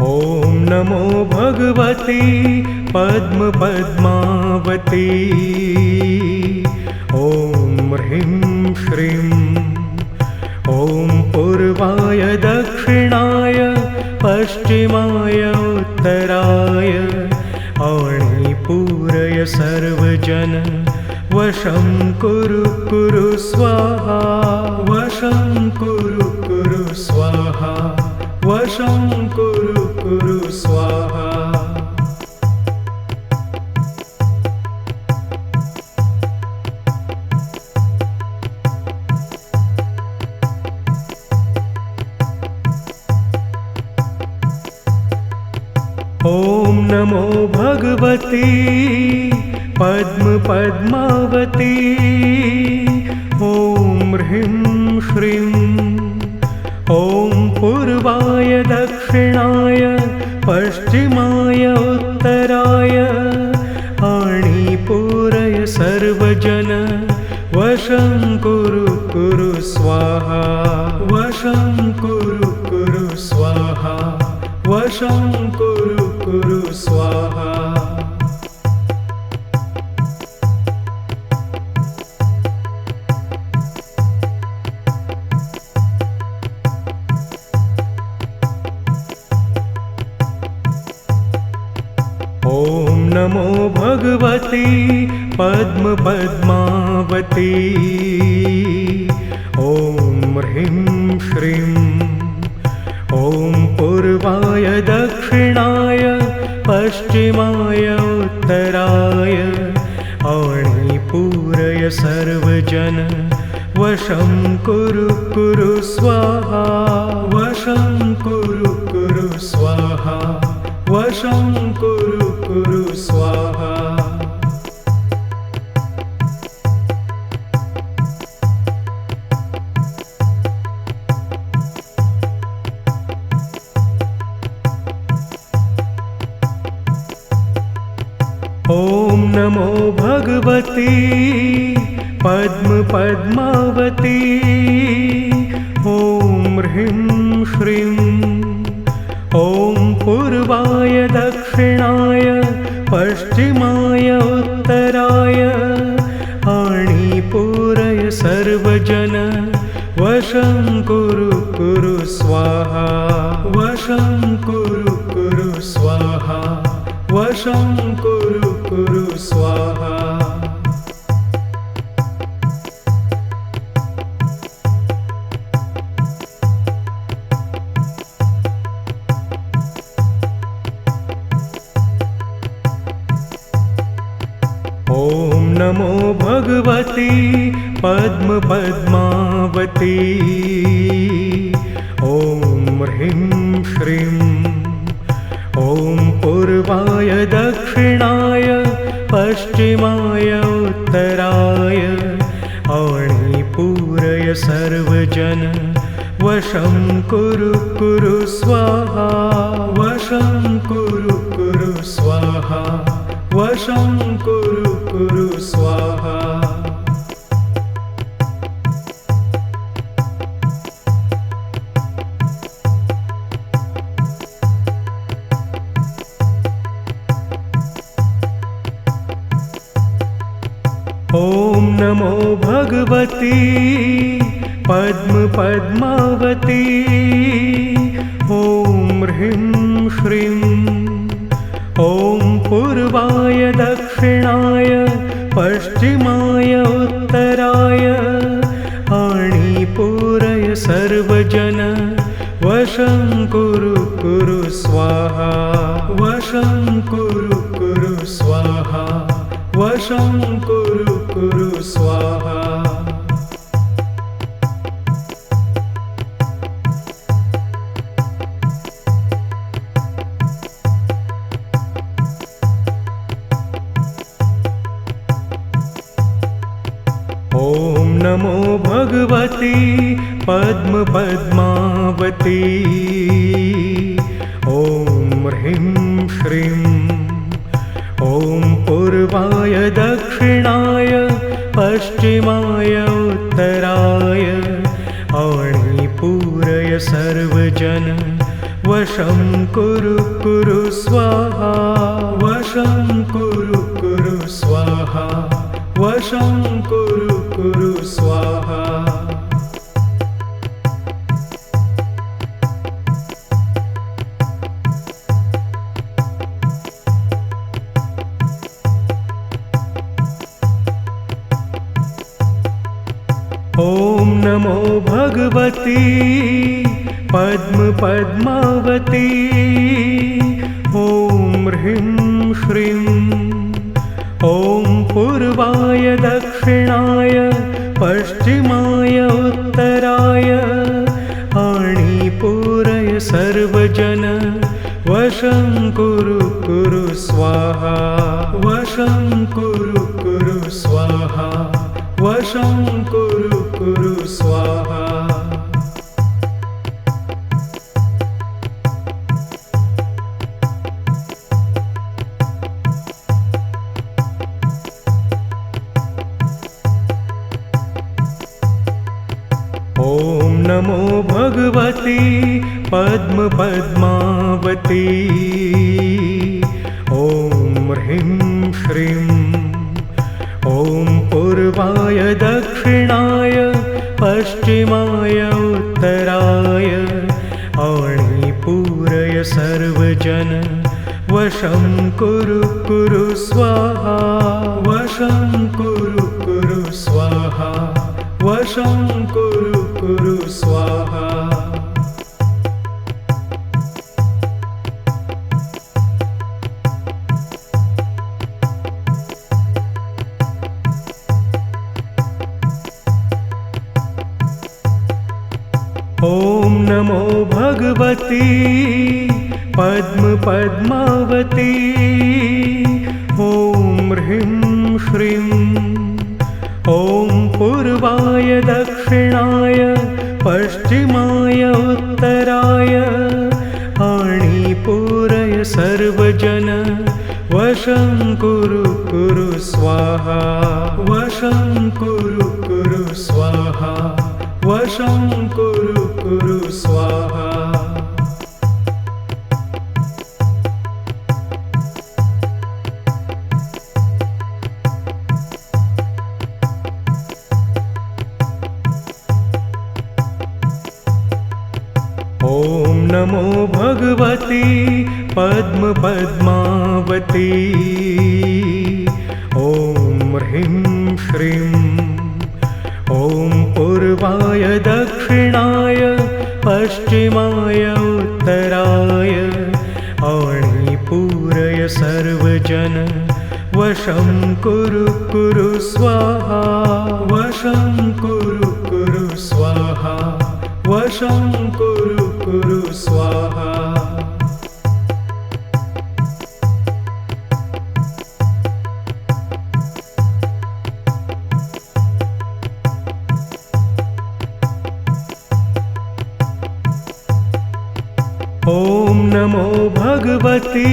ॐ नमो भगवती पद्मपद्मावती। ॐ ह्रीं श्रीं। ॐ पूर्वाय दक्षिणाय पश्चिमाय उत्तराय औणी पूरय सर्वजन वशं कुरु कुरु स्वाहा। वशं कुरु कुरु स्वाहा। वशं कुरु कुरु स्वाहा। ॐ नमो भगवती पद्मपद्मावती। ॐ ह्रीं श्रीं। ॐ पूर्वाय दक्षिणाय पश्चिमाय उत्तराय औणी पूरय सर्वजन वशं कुरु कुरु स्वाहा। वशं कुरु कुरु स्वाहा। वशं कुरु कुरु स्वाहा। ॐ नमो भगवती पद्मपद्मावती। ॐ ह्रीं श्रीं। ॐ पूर्वाय दक्षिणाय पश्चिमाय उत्तराय औणी पूरय सर्वजन वशं कुरु कुरु स्वाहा। वशं कुरु कुरु स्वाहा। वशं कुरु कुरु स्वाहा। ॐ नमो भगवती पद्मपद्मावती। ॐ ह्रीं श्रीं। ॐ पूर्वाय दक्षिणाय पश्चिमाय उत्तराय औणी पूरय सर्वजन वशं कुरु कुरु स्वाहा। वशं कुरु कुरु स्वाहा। वशं कुरु कुरु स्वाहा। ॐ नमो भगवती पद्मपद्मावती। ॐ ह्रीं श्रीं। ॐ पूर्वाय दक्षिणाय पश्चिमाय उत्तराय औणी पूरय सर्वजन वशं कुरु कुरु स्वाहा। वशं कुरु कुरु स्वाहा। वशं कुरु कुरु स्वाहा। ॐ नमो भगवती पद्मपद्मावती। ॐ ह्रीं श्रीं। ॐ पूर्वाय दक्षिणाय पश्चिमाय उत्तराय औणी पूरय सर्वजन वशं कुरु कुरु स्वाहा। वशं कुरु कुरु स्वाहा। वशं कुरु कुरु स्वाहा। ॐ नमो भगवती पद्मपद्मावती। ॐ ह्रीं श्रीं। ॐ पूर्वाय दक्षिणाय पश्चिमाय उत्तराय औणी पूरय सर्वजन वशं कुरु कुरु स्वाहा वशं कुरु स्वाहा वशं कुरु स्वाहा। ॐ नमो भगवती पद्मपद्मावती ॐ ह्रीं श्रीं ॐ पूर्वाय दक्षिणाय पश्चिमाय उत्तराय आणि पूरय सर्वजन वशं कुरु स्वाहा वशं कुरु स्वाहा वशं कुरु स्वाहा। ॐ नमो भगवती पद्मपद्मावती ॐ ह्रीं श्रीं ॐ पूर्वाय दक्षिणाय पश्चिमाय उत्तराय आणि पूरय सर्वजन वशं कुरु स्वाहा वशं कुरु स्वाहा वशं कुरु स्वाहा। ॐ नमो भगवती पद्मपद्मावती ॐ ह्रीं श्रीं ॐ पूर्वाय दक्षिणाय पश्चिमाय उत्तराय आणि पूरय सर्वजन वशं कुरु स्वाहा वशं कुरु स्वाहा वशं कुरु स्वाहा। ॐ नमो भगवती पद्मपद्मावती ॐ ह्रीं श्रीं ॐ पूर्वाय दक्षिणाय पश्चिमाय उत्तराय आणि पूरय सर्वजन वशं कुरु स्वाहा वशं कुरु स्वाहा वशं कुरु स्वाहा। ॐ नमो भगवती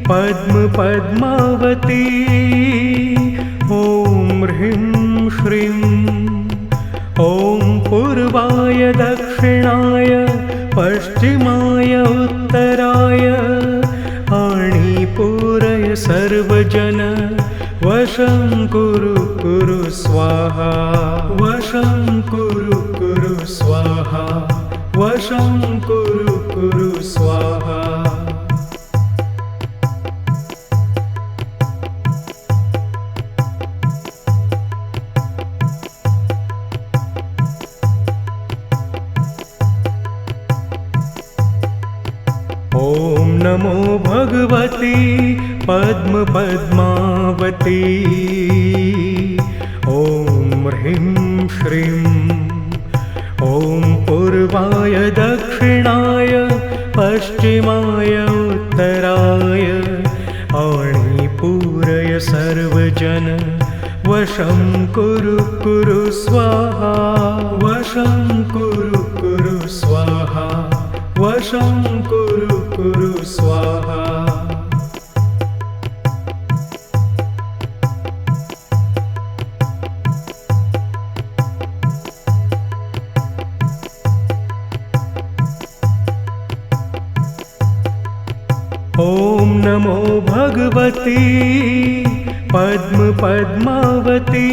पद्मपद्मावती ॐ ह्रीं श्रीं ॐ पूर्वाय दक्षिणाय पश्चिमाय उत्तराय आणि पूरय सर्वजन वशं कुरु स्वाहा वशं कुरु स्वाहा वशं कुरु स्वाहा। ॐ नमो भगवती पद्मपद्मावती ॐ ह्रीं श्रीं ॐ पूर्वाय दक्षिणाय पश्चिमाय उत्तराय आणि पूरय सर्वजन वशं कुरु स्वाहा वशं कुरु स्वाहा वशं कुरु स्वाहा। नमो भगवती पद्मपद्मावती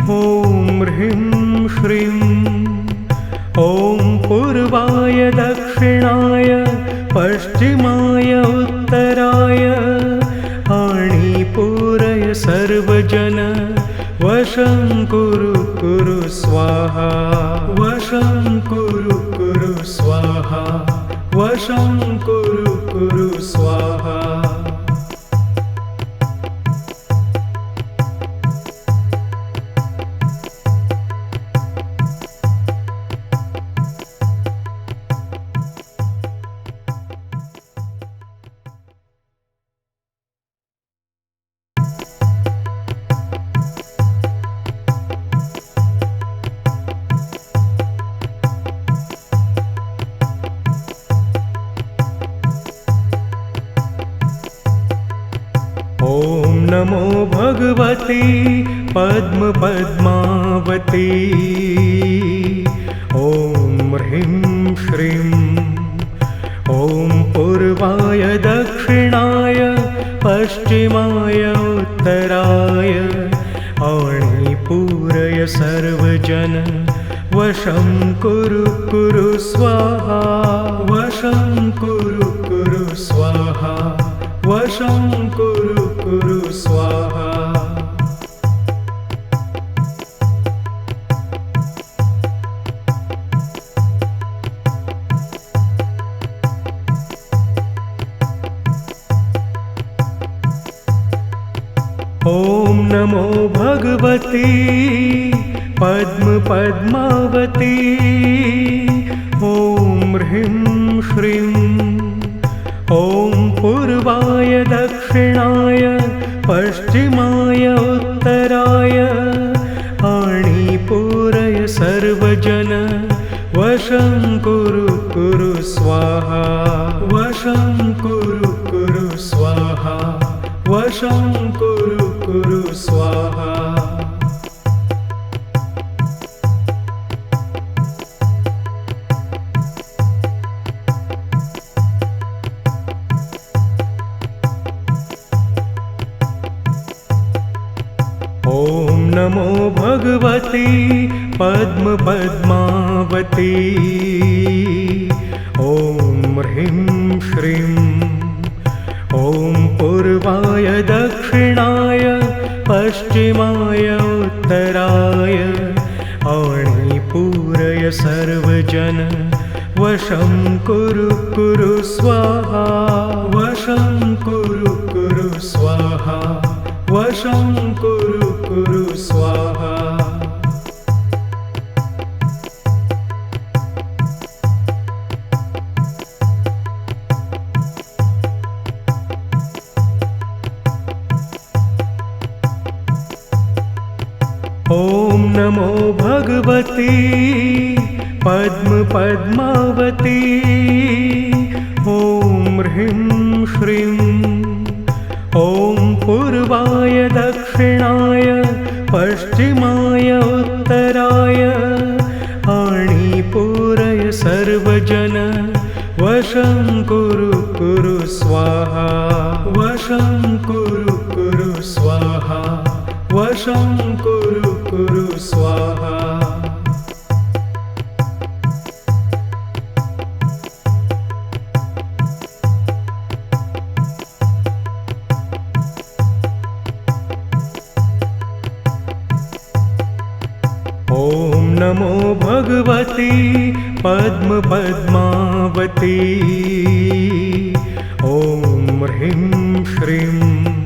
ॐ ह्रीं श्रीं ॐ पूर्वाय दक्षिणाय पश्चिमाय उत्तराय आणि पूरय सर्वजन वशं कुरु कुरु स्वाहा वशं कुरु स्वाहा वशं कुरु स्वाहा। ॐ नमो भगवती पद्मपद्मावती ॐ ह्रीं श्रीं ॐ पूर्वाय दक्षिणाय पश्चिमाय उत्तराय आणि पूरय सर्वजन वशं कुरु स्वाहा वशं कुरु स्वाहा वशं कुरु स्वाहा। ॐ नमो भगवती पद्मपद्मावती ॐ ह्रीं श्रीं ॐ पूर्वाय दक्षिणाय पश्चिमाय उत्तराय आणि पूरय सर्वजन वशं कुरु स्वाहा वशं कुरु स्वाहा वशं कुरु स्वाहा। ॐ नमो भगवती पद्मपद्मावती ॐ ह्रीं श्रीं ॐ पूर्वाय दक्षिणाय पश्चिमाय उत्तराय आणि पूरय सर्वजन वशं कुरु स्वाहा वशं कुरु स्वाहा वशं कुरु स्वाहा। ॐ नमो भगवती पद्मपद्मावती ॐ ह्रीं श्रीं ॐ पूर्वाय दक्षिणाय पश्चिमाय उत्तराय आणि पूरय सर्वजन वशं कुरु स्वाहा वशं कुरु स्वाहा वशं कुरु स्वाहा। ॐ नमो भगवती पद्मपद्मावती ॐ ह्रीं श्रीं